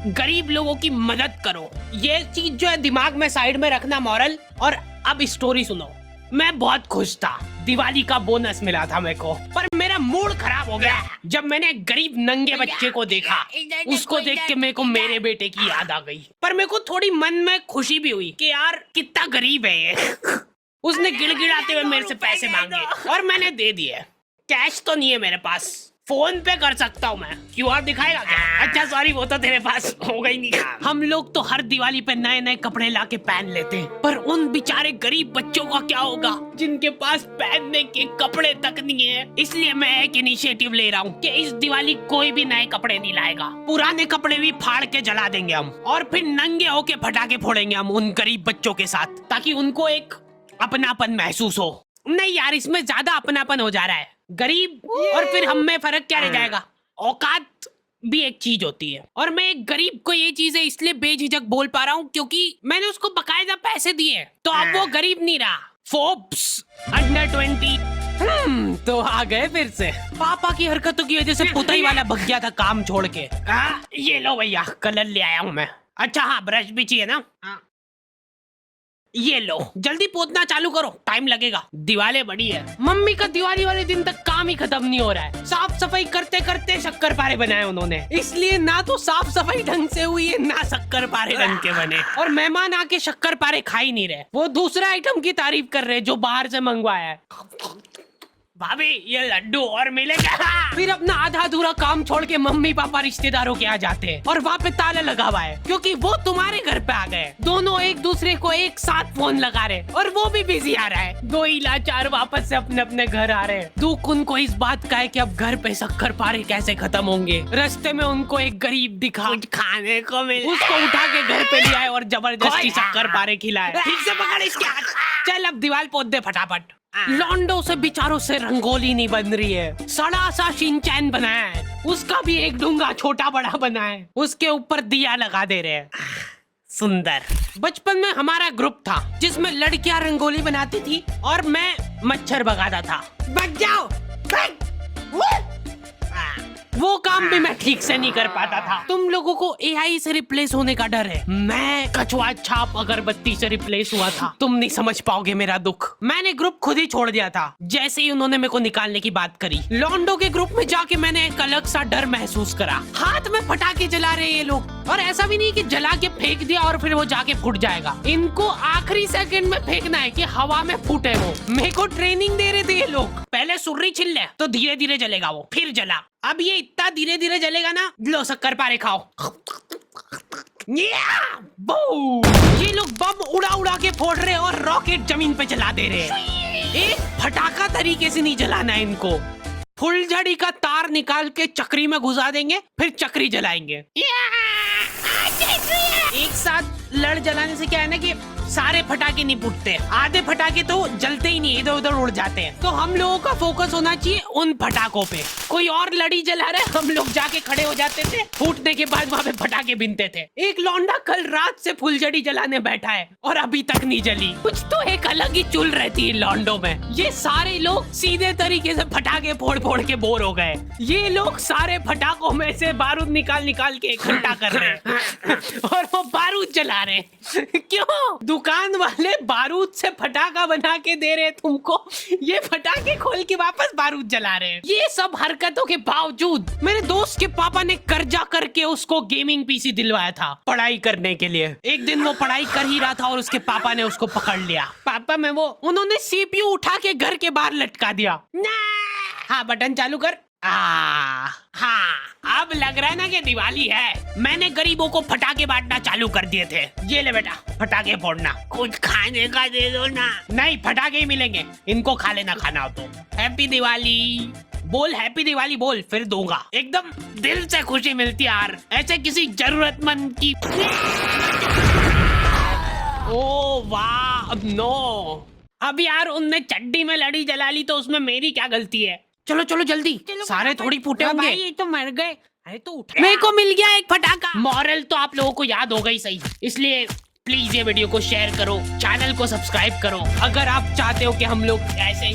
गरीब लोगों की मदद करो। ये चीज जो है दिमाग में साइड में रखना मॉरल। और अब स्टोरी सुनो। मैं बहुत खुश था, दिवाली का बोनस मिला था मेरे को, पर मेरा मूड खराब हो गया जब मैंने गरीब नंगे बच्चे को देखा। उसको देख के मेरे को मेरे बेटे की याद आ गई, पर मेरे को थोड़ी मन में खुशी भी हुई कि यार कितना गरीब है ये। उसने गिड़गिड़ाते हुए मेरे से पैसे मांगे और मैंने दे दिए। कैश तो नहीं है मेरे पास, फोन पे कर सकता हूँ मैं। क्यूआर दिखाएगा क्या? अच्छा सॉरी, वो तो तेरे पास होगा ही नहीं। हम लोग तो हर दिवाली पे नए नए कपड़े लाके पहन लेते हैं, पर उन बेचारे गरीब बच्चों का क्या होगा जिनके पास पहनने के कपड़े तक नहीं है। इसलिए मैं एक इनिशिएटिव ले रहा हूँ कि इस दिवाली कोई भी नए कपड़े नहीं लाएगा। पुराने कपड़े भी फाड़ के जला देंगे हम, और फिर नंगे होके पटाखे फोड़ेंगे हम उन गरीब बच्चों के साथ, ताकि उनको एक अपनापन महसूस हो। नहीं यार, इसमें ज्यादा अपनापन हो जा रहा है। गरीब और फिर हम में फर्क क्या रह जाएगा? औकात भी एक चीज होती है, और मैं एक गरीब को ये चीजें इसलिए बेझिझक बोल पा रहा हूँ क्योंकि मैंने उसको बकायदा पैसे दिए, तो अब वो गरीब नहीं रहा। फोर्ब्स अंडर 20 तो आ गए फिर से। पापा की हरकतों की वजह से पुताई वाला भग गया था काम छोड़ के। ये लो भैया, कलर ले आया हूँ मैं। अच्छा हाँ, ब्रश भी चाहिए ना? ये लो, जल्दी पोतना चालू करो, टाइम लगेगा। दिवाली बड़ी है। मम्मी का दिवाली वाले दिन तक काम ही खत्म नहीं हो रहा है। साफ सफाई करते करते शक्कर पारे बनाए उन्होंने, इसलिए ना तो साफ सफाई ढंग से हुई है ना शक्कर पारे ढंग के बने। और मेहमान आके शक्कर पारे खा ही नहीं रहे, वो दूसरे आइटम की तारीफ कर रहे जो बाहर से मंगवाया है। भाभी ये लड्डू और मिलेगा। फिर अपना आधा अधूरा काम छोड़ के मम्मी पापा रिश्तेदारों के आ जाते हैं, और वहाँ पे ताला लगा हुआ है क्योंकि वो तुम्हारे घर पे आ गए। दोनों एक दूसरे को एक साथ फोन लगा रहे, और वो भी बिजी आ रहा है। दो ही लाचार वापस से अपने अपने घर आ रहे हैं। दुख उनको इस बात का है कि अब घर पे शक्कर पारे कैसे खत्म होंगे। रास्ते में उनको एक गरीब दिखा, कुछ खाने को मिला, उसको उठा के घर पे ले आए और जबरदस्ती शक्कर पारे खिलाए। ठीक से पकड़ इसके हाथ। चल अब दीवार पोत दे फटाफट। लॉन्डो से बेचारों से रंगोली नहीं बन रही है। सड़ा सा शिनचैन बनाया है, उसका भी एक डूंगा छोटा बड़ा बना है, उसके ऊपर दिया लगा दे रहे हैं। सुंदर। बचपन में हमारा ग्रुप था जिसमें लड़कियां रंगोली बनाती थी और मैं मच्छर भगाता था। बच जाओ। वो काम भी मैं ठीक से नहीं कर पाता था। तुम लोगों को एआई से रिप्लेस होने का डर है, मैं कछुआ छाप अगरबत्ती से रिप्लेस हुआ था। तुम नहीं समझ पाओगे मेरा दुख। मैंने ग्रुप खुद ही छोड़ दिया था जैसे ही उन्होंने मेरे को निकालने की बात करी। लॉन्डो के ग्रुप में जाके मैंने एक अलग सा डर महसूस करा। हाथ में पटाखे जला रहे ये लोग, और ऐसा भी नहीं कि जला के फेंक दिया और फिर वो जाके फूट जाएगा। इनको आखिरी सेकंड में फेंकना है कि हवा में फूटे वो। मेरे को ट्रेनिंग दे रहे थे ये लोग। पहले सुर्री छिल ले तो धीरे धीरे जलेगा वो, फिर जला। अब ये इतना धीरे धीरे जलेगा ना, लो शक्कर पारे खाओ। ये लोग बम उड़ा उड़ा के फोड़ रहे और रॉकेट जमीन पे जला दे रहे हैं। एक फटाका तरीके से नहीं जलाना है इनको। फुलझड़ी का तार निकाल के चक्री में घुसा देंगे, फिर चक्री जलाएंगे। एक साथ लड़ जलाने से क्या है ना कि सारे फटाके नहीं फूटते, आधे फटाके तो जलते ही नहीं, इधर उधर उड़ जाते हैं। तो हम लोगों का फोकस होना चाहिए उन फटाकों पे। कोई और लड़ी जला रहे, हम लोग जाके खड़े हो जाते थे, फूटने के बाद वहाँ पे फटाके बिनते थे। एक लौंडा कल रात से फुलझड़ी जलाने बैठा है और अभी तक नहीं जली। कुछ तो एक अलग ही चुल रहती है लौंडो में। ये सारे लोग सीधे तरीके से फटाके फोड़ फोड़ के बोर हो गए। ये लोग सारे फटाकों में से बारूद निकाल निकाल के इकट्ठा कर रहे हैं और वो बारूद जला रहे हैं। क्यों? दुकान वाले बारूद से फटाका बना के दे रहे तुमको, ये फटाके खोल के वापस बारूद जला रहे हैं। ये सब हरकतों के बावजूद मेरे दोस्त के पापा ने कर्जा करके उसको गेमिंग पीसी दिलवाया था पढ़ाई करने के लिए। एक दिन वो पढ़ाई कर ही रहा था और उसके पापा ने उसको पकड़ लिया। पापा में वो उन्होंने सीपीयू उठा के घर के बाहर लटका दिया। हाँ बटन चालू कर। हाँ अब लग रहा है ना कि दिवाली है। मैंने गरीबों को फटाके बांटना चालू कर दिए थे। ये ले बेटा फटाके फोड़ना, कुछ खाने का दे दो ना। नहीं फटाके ही मिलेंगे, इनको खा लेना खाना हो तो। हैप्पी दिवाली बोल, हैप्पी दिवाली बोल, फिर दूंगा। एकदम दिल से खुशी मिलती है यार, ऐसे किसी जरूरतमंद की। ओ वाह, नो। अब यार उनने चड्डी में लड़ी जला ली तो उसमें मेरी क्या गलती है? चलो चलो जल्दी, सारे थोड़ी फूटे होंगे। ये तो मर गए। अरे तो उठ, मेरे को मिल गया एक फटाका। मॉरल तो आप लोगों को याद हो गई सही, इसलिए प्लीज ये वीडियो को शेयर करो, चैनल को सब्सक्राइब करो अगर आप चाहते हो कि हम लोग ऐसे